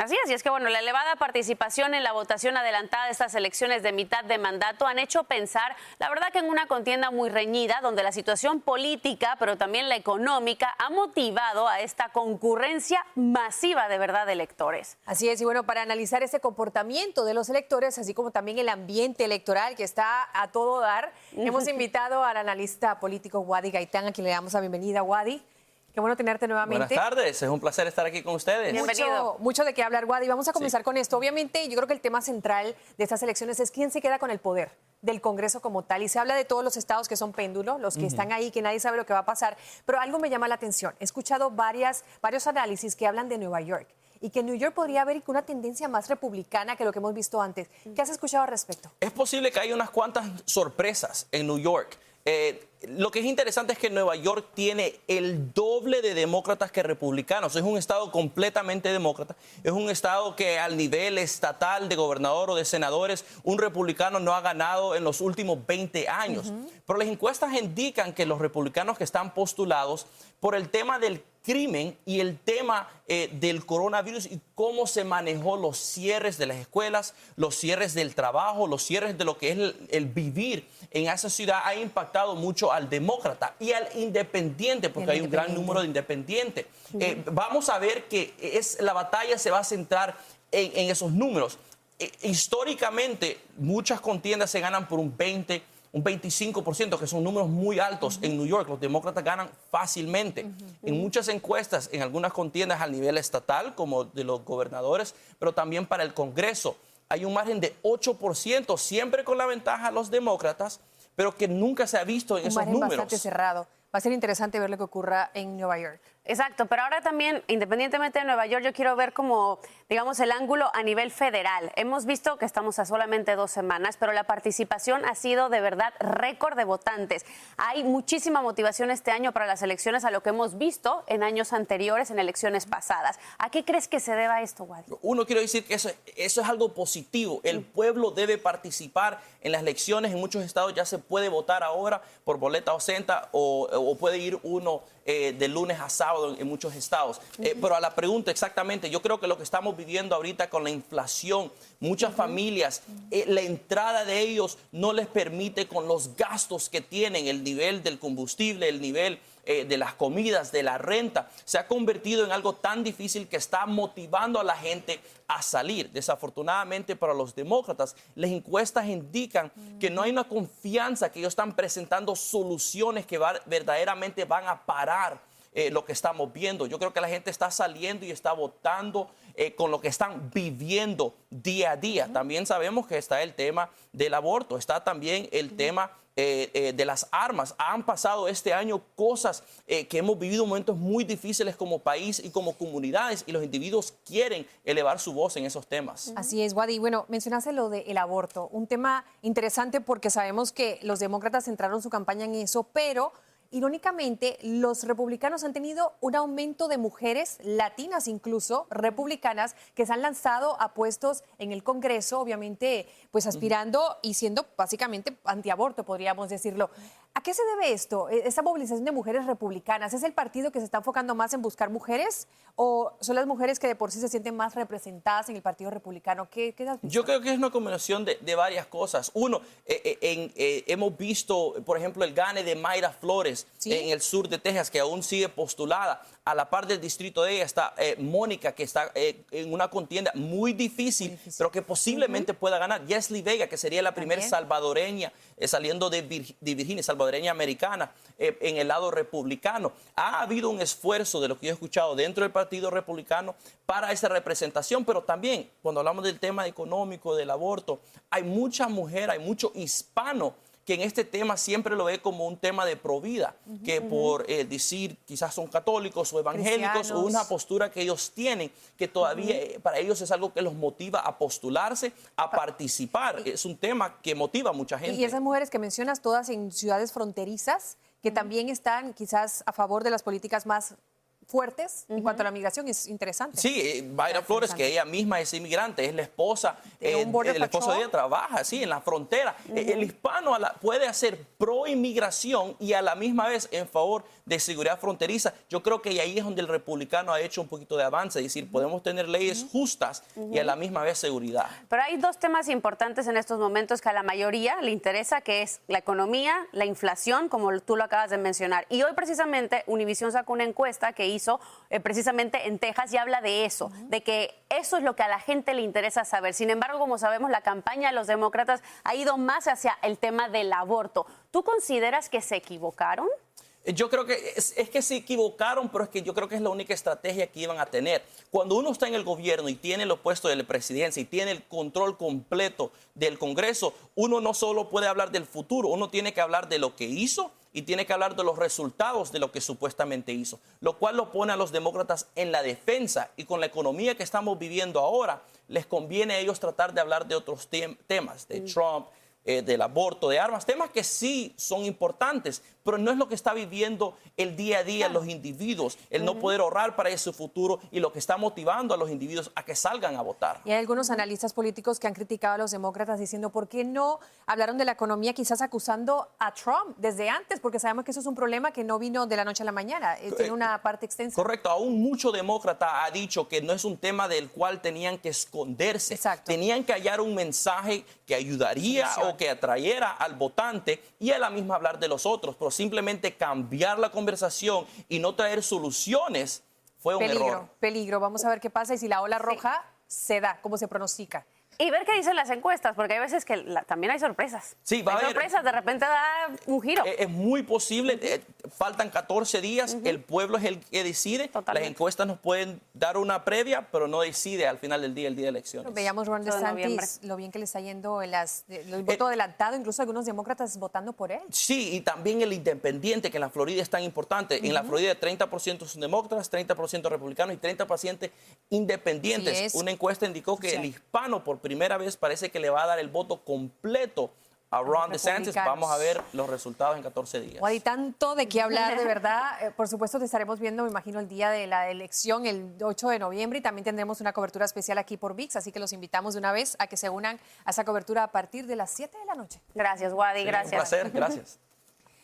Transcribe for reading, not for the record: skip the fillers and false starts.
Así es, y es que bueno, la elevada participación en la votación adelantada de estas elecciones de mitad de mandato han hecho pensar, la verdad, que en una contienda muy reñida, donde la situación política, pero también la económica, ha motivado a esta concurrencia masiva de verdad de electores. Así es, y bueno, para analizar ese comportamiento de los electores, así como también el ambiente electoral que está a todo dar, hemos invitado al analista político Wady Gaitán, a quien le damos la bienvenida. Wady, qué bueno tenerte nuevamente. Buenas tardes, es un placer estar aquí con ustedes. Bienvenido. Mucho de qué hablar, Wady. Vamos a comenzar con esto. Obviamente, yo creo que el tema central de estas elecciones es quién se queda con el poder del Congreso como tal. Y se habla de todos los estados que son péndulos, los que están ahí, que nadie sabe lo que va a pasar. Pero algo me llama la atención. He escuchado varios análisis que hablan de Nueva York y que en New York podría haber una tendencia más republicana que lo que hemos visto antes. ¿Qué has escuchado al respecto? Es posible que haya unas cuantas sorpresas en New York. Lo que es interesante es que Nueva York tiene el doble de demócratas que republicanos. Es un estado completamente demócrata. Es un estado que al nivel estatal de gobernador o de senadores, un republicano no ha ganado en los últimos 20 años. Pero las encuestas indican que los republicanos que están postulados por el tema del crimen y el tema del coronavirus y cómo se manejó los cierres de las escuelas, los cierres del trabajo, los cierres de lo que es el vivir en esa ciudad ha impactado mucho al demócrata y al independiente, porque hay un gran número de independientes. Vamos a ver que la batalla se va a centrar en esos números. Históricamente, muchas contiendas se ganan por un 20%. Un 25%, que son números muy altos en New York. Los demócratas ganan fácilmente. En muchas encuestas, en algunas contiendas al nivel estatal, como de los gobernadores, pero también para el Congreso, hay un margen de 8%, siempre con la ventaja a los demócratas, pero que nunca se ha visto en esos números. Bastante cerrado. Va a ser interesante ver lo que ocurra en Nueva York. Exacto, pero ahora también, independientemente de Nueva York, yo quiero ver como, digamos, el ángulo a nivel federal. Hemos visto que estamos a solamente 2 semanas, pero la participación ha sido de verdad récord de votantes. Hay muchísima motivación este año para las elecciones a lo que hemos visto en años anteriores, en elecciones pasadas. ¿A qué crees que se deba esto, Wady? Uno, quiero decir que eso es algo positivo. El pueblo debe participar en las elecciones. En muchos estados ya se puede votar ahora por boleta ausenta o puede ir uno de lunes a sábado en muchos estados. Pero a la pregunta exactamente, yo creo que lo que estamos viviendo ahorita con la inflación, muchas familias, la entrada de ellos no les permite con los gastos que tienen, el nivel del combustible, el nivel de las comidas, de la renta, se ha convertido en algo tan difícil que está motivando a la gente a salir. Desafortunadamente para los demócratas, las encuestas indican que no hay una confianza, que ellos están presentando soluciones que verdaderamente van a parar lo que estamos viendo. Yo creo que la gente está saliendo y está votando con lo que están viviendo día a día. También sabemos que está el tema del aborto, está también el tema de las armas. Han pasado este año cosas que hemos vivido momentos muy difíciles como país y como comunidades, y los individuos quieren elevar su voz en esos temas. Así es, Wady. Bueno, mencionaste lo del aborto, un tema interesante porque sabemos que los demócratas centraron su campaña en eso, pero irónicamente, los republicanos han tenido un aumento de mujeres latinas, incluso republicanas, que se han lanzado a puestos en el Congreso, obviamente, pues aspirando y siendo básicamente antiaborto, podríamos decirlo. ¿A qué se debe esto? ¿Esta movilización de mujeres republicanas? ¿Es el partido que se está enfocando más en buscar mujeres o son las mujeres que de por sí se sienten más representadas en el Partido Republicano? ¿Qué has visto? Yo creo que es una combinación de varias cosas. Uno, hemos visto, por ejemplo, el gane de Mayra Flores en el sur de Texas, que aún sigue postulada. A la par del distrito de ella está Mónica, que está en una contienda muy difícil, pero que posiblemente pueda ganar. Yesli Vega, que sería la primera salvadoreña saliendo de Virginia, salvadoreña americana, en el lado republicano. Ha habido un esfuerzo, de lo que yo he escuchado, dentro del Partido Republicano para esa representación, pero también cuando hablamos del tema económico, del aborto, hay mucha mujer, hay mucho hispano que en este tema siempre lo ve como un tema de provida, que por decir quizás son católicos o evangélicos, o una postura que ellos tienen, que todavía para ellos es algo que los motiva a postularse, a participar. Es un tema que motiva a mucha gente. Y esas mujeres que mencionas, todas en ciudades fronterizas, que también están quizás a favor de las políticas más fuertes en cuanto a la migración, es interesante. Sí, Mayra Flores, que ella misma es inmigrante, es la esposa, el esposo de ella trabaja, sí, en la frontera. El hispano puede hacer pro inmigración y a la misma vez en favor de seguridad fronteriza. Yo creo que ahí es donde el republicano ha hecho un poquito de avance, es decir, podemos tener leyes justas y a la misma vez seguridad. Pero hay dos temas importantes en estos momentos que a la mayoría le interesa, que es la economía, la inflación, como tú lo acabas de mencionar. Y hoy precisamente Univision sacó una encuesta que hizo precisamente en Texas y habla de eso, de que eso es lo que a la gente le interesa saber. Sin embargo, como sabemos, la campaña de los demócratas ha ido más hacia el tema del aborto. ¿Tú consideras que se equivocaron? Yo creo que es que se equivocaron, pero es que yo creo que es la única estrategia que iban a tener. Cuando uno está en el gobierno y tiene los puestos de la presidencia y tiene el control completo del Congreso, uno no solo puede hablar del futuro, uno tiene que hablar de lo que hizo y tiene que hablar de los resultados de lo que supuestamente hizo, lo cual lo pone a los demócratas en la defensa, y con la economía que estamos viviendo ahora, les conviene a ellos tratar de hablar de otros temas, de Trump, del aborto, de armas, temas que sí son importantes, pero no es lo que está viviendo el día a día los individuos, el no poder ahorrar para ese futuro y lo que está motivando a los individuos a que salgan a votar. Y hay algunos analistas políticos que han criticado a los demócratas diciendo por qué no hablaron de la economía, quizás acusando a Trump desde antes, porque sabemos que eso es un problema que no vino de la noche a la mañana, tiene una parte extensa. Correcto, aún mucho demócrata ha dicho que no es un tema del cual tenían que esconderse. Exacto. Tenían que hallar un mensaje que ayudaría o que atrayera al votante y a la misma hablar de los otros, pero simplemente cambiar la conversación y no traer soluciones fue un error. Peligro, vamos a ver qué pasa y si la ola roja se da, como se pronostica. Y ver qué dicen las encuestas, porque hay veces que también hay sorpresas. Sí, va a haber sorpresas, de repente da un giro. Es muy posible, faltan 14 días, el pueblo es el que decide. Totalmente. Las encuestas nos pueden dar una previa, pero no decide al final del día, el día de elecciones. Veíamos Ron Todo en noviembre. DeSantis, lo bien que le está yendo el voto adelantado, incluso algunos demócratas votando por él. Sí, y también el independiente, que en la Florida es tan importante. En la Florida 30% son demócratas, 30% republicanos y 30% independientes. Sí es. Una encuesta indicó que el hispano por primera vez parece que le va a dar el voto completo a Ron DeSantis. Vamos a ver los resultados en 14 días. Hay tanto de qué hablar, de verdad. Por supuesto, te estaremos viendo, me imagino, el día de la elección, el 8 de noviembre, y también tendremos una cobertura especial aquí por ViX, así que los invitamos de una vez a que se unan a esa cobertura a partir de las 7 de la noche. Gracias, Wadi, Sí, gracias. un placer, gracias.